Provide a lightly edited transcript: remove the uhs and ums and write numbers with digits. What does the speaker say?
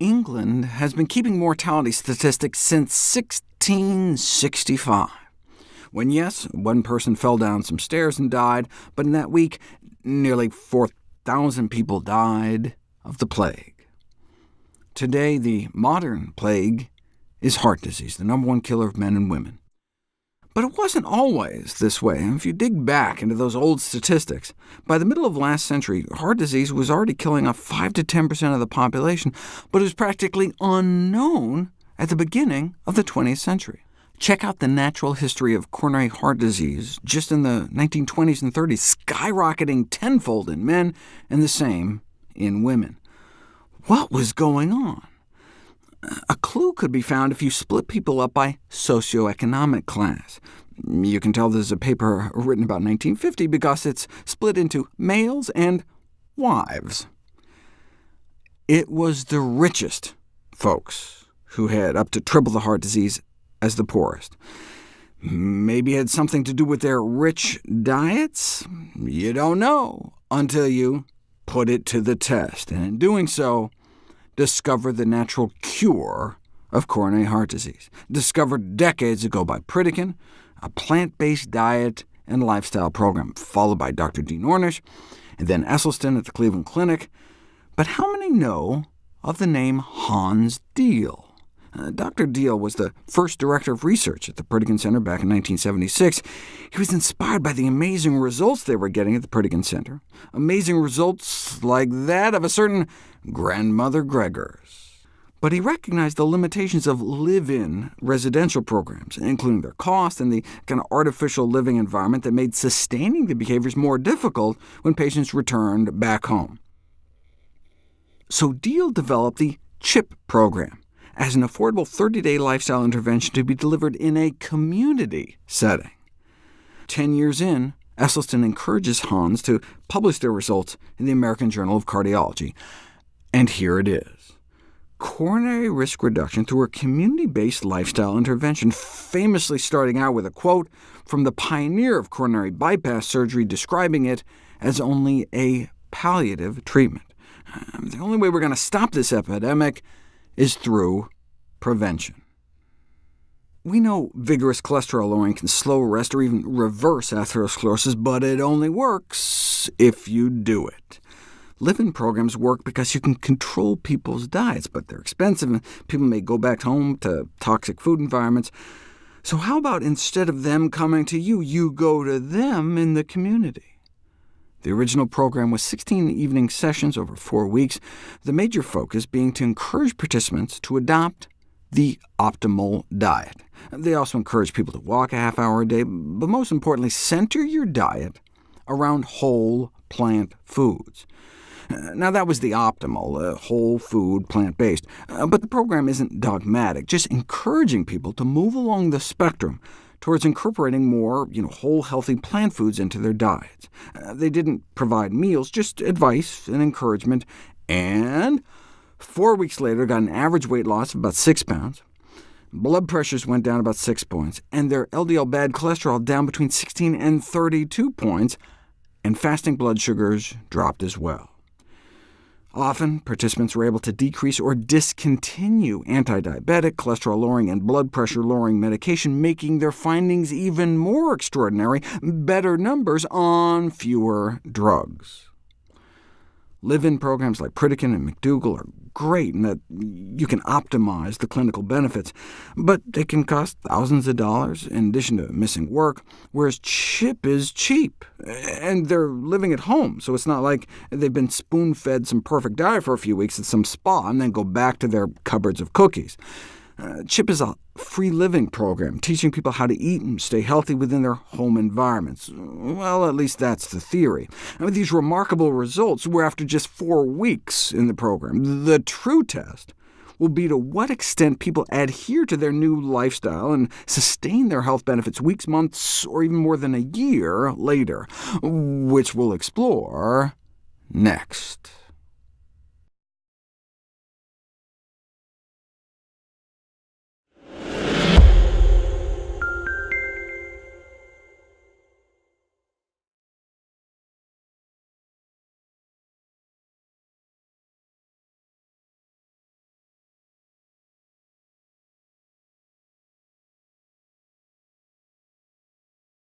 England has been keeping mortality statistics since 1665, when, yes, one person fell down some stairs and died, but in that week, nearly 4,000 people died of the plague. Today, the modern plague is heart disease, the #1 killer of men and women. But it wasn't always this way. If you dig back into those old statistics, by the middle of last century, heart disease was already killing off 5 to 10% of the population, but it was practically unknown at the beginning of the 20th century. Check out the natural history of coronary heart disease just in the 1920s and 30s, skyrocketing tenfold in men and the same in women. What was going on? A clue could be found if you split people up by socioeconomic class. You can tell this is a paper written about 1950 because it's split into males and wives. It was the richest folks who had up to triple the heart disease as the poorest. Maybe it had something to do with their rich diets? You don't know until you put it to the test, and in doing so, discover the natural cure of coronary heart disease, discovered decades ago by Pritikin, a plant-based diet and lifestyle program, followed by Dr. Dean Ornish, and then Esselstyn at the Cleveland Clinic. But how many know of the name Hans Diehl? Dr. Diehl was the first director of research at the Pritikin Center back in 1976. He was inspired by the amazing results they were getting at the Pritikin Center, amazing results like that of a certain Grandmother Gregors. But he recognized the limitations of live-in residential programs, including their cost and the kind of artificial living environment that made sustaining the behaviors more difficult when patients returned back home. So Diehl developed the CHIP program as an affordable 30-day lifestyle intervention to be delivered in a community setting. 10 years in, Esselstyn encourages Hans to publish their results in the American Journal of Cardiology. And here it is. Coronary risk reduction through a community-based lifestyle intervention, famously starting out with a quote from the pioneer of coronary bypass surgery describing it as only a palliative treatment. The only way we're going to stop this epidemic is through prevention. We know vigorous cholesterol lowering can slow, arrest, or even reverse atherosclerosis, but it only works if you do it. Live-in programs work because you can control people's diets, but they're expensive, and people may go back home to toxic food environments. So how about instead of them coming to you, you go to them in the community? The original program was 16 evening sessions over 4 weeks, the major focus being to encourage participants to adopt the optimal diet. They also encourage people to walk a half hour a day, but most importantly, center your diet around whole plant foods. Now, that was the optimal, whole food, plant-based, but the program isn't dogmatic, just encouraging people to move along the spectrum towards incorporating more whole, healthy plant foods into their diets. They didn't provide meals, just advice and encouragement, and 4 weeks later got an average weight loss of about 6 pounds. Blood pressures went down about 6 points, and their LDL bad cholesterol down between 16 and 32 points, and fasting blood sugars dropped as well. Often, participants were able to decrease or discontinue anti-diabetic, cholesterol-lowering, and blood pressure-lowering medication, making their findings even more extraordinary, better numbers on fewer drugs. Live-in programs like Pritikin and McDougall are great in that you can optimize the clinical benefits, but they can cost thousands of dollars in addition to missing work, whereas CHIP is cheap, and they're living at home, so it's not like they've been spoon-fed some perfect diet for a few weeks at some spa and then go back to their cupboards of cookies. CHIP is a free living program, teaching people how to eat and stay healthy within their home environments. Well, at least that's the theory. And with these remarkable results, we're after just 4 weeks in the program. The true test will be to what extent people adhere to their new lifestyle and sustain their health benefits weeks, months, or even more than a year later, which we'll explore next.